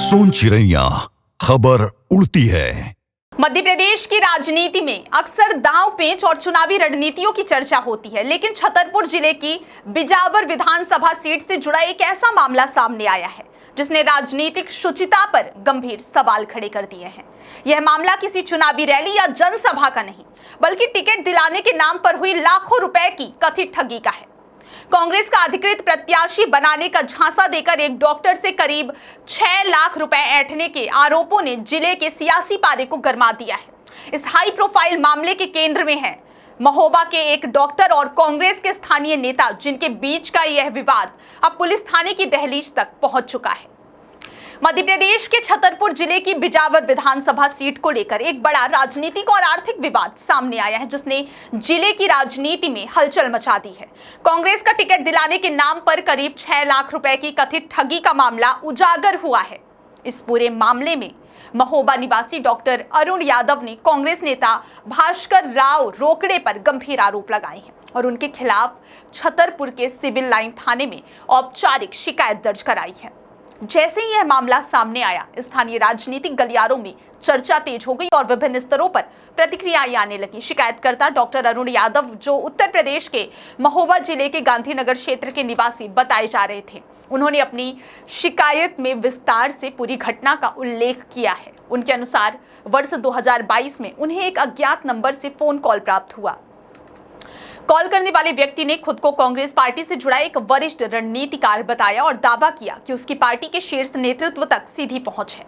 सोन चिड़ैया खबर उड़ती है। मध्य प्रदेश की राजनीति में अक्सर दांव पेच और चुनावी रणनीतियों की चर्चा होती है, लेकिन छतरपुर जिले की बिजावर विधानसभा सीट से जुड़ा एक ऐसा मामला सामने आया है जिसने राजनीतिक शुचिता पर गंभीर सवाल खड़े कर दिए हैं। यह मामला किसी चुनावी रैली या जनसभा का नहीं, बल्कि टिकट दिलाने के नाम पर हुई लाखों रुपए की कथित ठगी का है। कांग्रेस का अधिकृत प्रत्याशी बनाने का झांसा देकर एक डॉक्टर से करीब 6 लाख रुपए ऐंठने के आरोपों ने जिले के सियासी पारे को गरमा दिया है। इस हाई प्रोफाइल मामले के केंद्र में है महोबा के एक डॉक्टर और कांग्रेस के स्थानीय नेता, जिनके बीच का यह विवाद अब पुलिस थाने की दहलीज तक पहुंच चुका है। मध्य प्रदेश के छतरपुर जिले की बिजावर विधानसभा सीट को लेकर एक बड़ा राजनीतिक और आर्थिक विवाद सामने आया है, जिसने जिले की राजनीति में हलचल मचा दी है। कांग्रेस का टिकट दिलाने के नाम पर करीब 6 लाख रुपए की कथित ठगी का मामला उजागर हुआ है। इस पूरे मामले में महोबा निवासी डॉक्टर अरुण यादव ने कांग्रेस नेता भास्कर राव रोकड़े पर गंभीर आरोप लगाए हैं और उनके खिलाफ छतरपुर के सिविल लाइन थाने में औपचारिक शिकायत दर्ज कराई है। जैसे ही यह मामला सामने आया, स्थानीय राजनीतिक गलियारों में चर्चा तेज हो गई और विभिन्न स्तरों पर प्रतिक्रियाएं आने लगी। शिकायतकर्ता डॉक्टर अरुण यादव, जो उत्तर प्रदेश के महोबा जिले के गांधीनगर क्षेत्र के निवासी बताए जा रहे थे, उन्होंने अपनी शिकायत में विस्तार से पूरी घटना का उल्लेख किया है। उनके अनुसार वर्ष 2022 में उन्हें एक अज्ञात नंबर से फोन कॉल प्राप्त हुआ। कॉल करने वाले व्यक्ति ने खुद को कांग्रेस पार्टी से जुड़ा एक वरिष्ठ रणनीतिकार बताया और दावा किया कि उसकी पार्टी के शीर्ष नेतृत्व तक सीधी पहुंच है।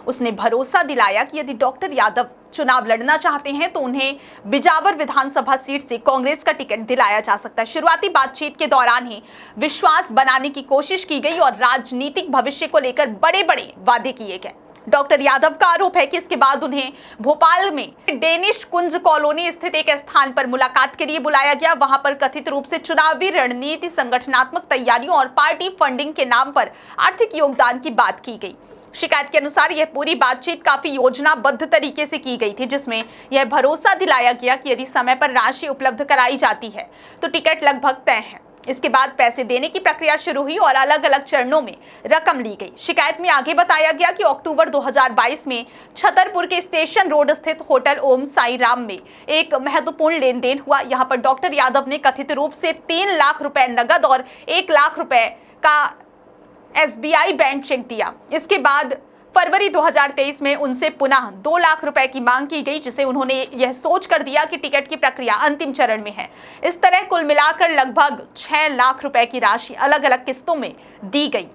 उसने भरोसा दिलाया कि यदि डॉक्टर यादव चुनाव लड़ना चाहते हैं तो उन्हें बिजावर विधानसभा सीट से कांग्रेस का टिकट दिलाया जा सकता है। शुरुआती बातचीत के दौरान ही विश्वास बनाने की कोशिश की गई और राजनीतिक भविष्य को लेकर बड़े-बड़े वादे किए गए। डॉक्टर यादव का आरोप है कि इसके बाद उन्हें भोपाल में डेनिश कुंज कॉलोनी स्थित एक स्थान पर मुलाकात के लिए बुलाया गया। वहां पर कथित रूप से चुनावी रणनीति, संगठनात्मक तैयारियों और पार्टी फंडिंग के नाम पर आर्थिक योगदान की बात की गई। शिकायत के अनुसार यह पूरी बातचीत काफी योजनाबद्ध तरीके से की गई थी, जिसमें यह भरोसा दिलाया गया कि यदि समय पर राशि उपलब्ध कराई जाती है तो टिकट लगभग तय है। इसके बाद पैसे देने की प्रक्रिया शुरू हुई और अलग अलग चरणों में रकम ली गई। शिकायत में आगे बताया गया कि अक्टूबर 2022 में छतरपुर के स्टेशन रोड स्थित होटल ओम साई राम में एक महत्वपूर्ण लेन देन हुआ। यहां पर डॉक्टर यादव ने कथित रूप से 3 लाख रुपए नगद और 1 लाख रुपए का SBI बैंक चेक दिया। इसके बाद फरवरी 2023 में उनसे पुनः 2 लाख रुपए की मांग की गई, जिसे उन्होंने यह सोच कर दिया कि टिकट की प्रक्रिया अंतिम चरण में है। इस तरह कुल मिलाकर लगभग 6 लाख रुपए की राशि अलग अलग किस्तों में दी गई।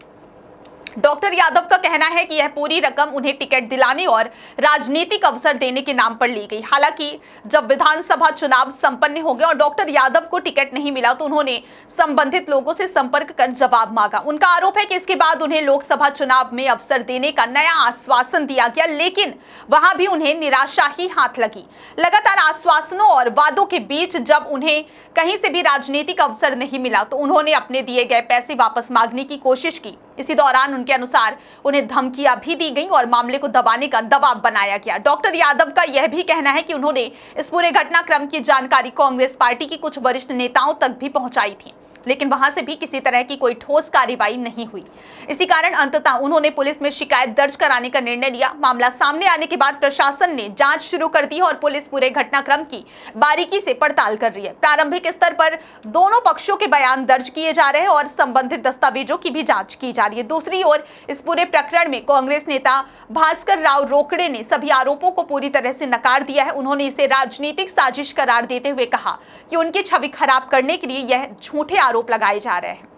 डॉक्टर यादव का कहना है कि यह पूरी रकम उन्हें टिकट दिलाने और राजनीतिक अवसर देने के नाम पर ली गई। हालांकि जब विधानसभा चुनाव संपन्न हो गए और डॉक्टर यादव को टिकट नहीं मिला तो उन्होंने संबंधित लोगों से संपर्क कर जवाब मांगा। उनका आरोप है कि इसके बाद उन्हें लोकसभा चुनाव में अवसर देने का नया आश्वासन दिया गया, लेकिन वहां भी उन्हें निराशा ही हाथ लगी। लगातार आश्वासनों और वादों के बीच जब उन्हें कहीं से भी राजनीतिक अवसर नहीं मिला तो उन्होंने अपने दिए गए पैसे वापस मांगने की कोशिश की। इसी दौरान उनके अनुसार उन्हें धमकियां भी दी गईं और मामले को दबाने का दबाव बनाया गया। डॉक्टर यादव का यह भी कहना है कि उन्होंने इस पूरे घटनाक्रम की जानकारी कांग्रेस पार्टी की कुछ वरिष्ठ नेताओं तक भी पहुंचाई थी, लेकिन वहां से भी किसी तरह की कोई ठोस कार्रवाई नहीं हुई। इसी कारण अंततः उन्होंने पुलिस में शिकायत दर्ज कराने का निर्णय लिया। मामला सामने आने के बाद प्रशासन ने जांच शुरू कर दी और पुलिस पूरे घटनाक्रम की बारीकी से पड़ताल कर रही है। प्रारंभिक स्तर पर दोनों पक्षों के बयान दर्ज किए जा रहे हैं और संबंधित दस्तावेजों की भी जांच की जा रही है। दूसरी ओर इस पूरे प्रकरण में कांग्रेस नेता भास्कर राव रोकड़े ने सभी आरोपों को पूरी तरह से नकार दिया है। उन्होंने इसे राजनीतिक साजिश करार देते हुए कहा कि उनकी छवि खराब करने के लिए यह झूठे आरोप लगाए जा रहे हैं।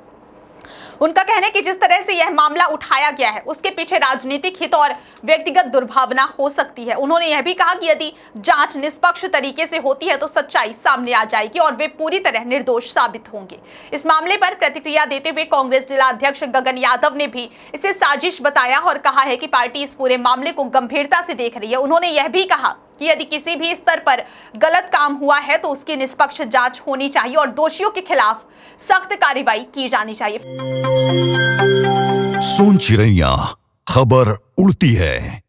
उनका कहना है कि जिस तरह से यह मामला उठाया गया है उसके पीछे राजनीतिक हित और व्यक्तिगत दुर्भावना हो सकती है। उन्होंने यह भी कहा कि यदि जांच निष्पक्ष तरीके से होती है तो सच्चाई सामने आ जाएगी और वे पूरी तरह निर्दोष साबित होंगे। इस मामले पर प्रतिक्रिया देते हुए कांग्रेस जिला अध्यक्ष गगन यादव ने भी इसे साजिश बताया और कहा है कि पार्टी इस पूरे मामले को गंभीरता से देख रही है। उन्होंने यह भी कहा कि यदि किसी भी स्तर पर गलत काम हुआ है तो उसकी निष्पक्ष जांच होनी चाहिए और दोषियों के खिलाफ सख्त कार्रवाई की जानी चाहिए। सोन चिड़ैया खबर उड़ती है।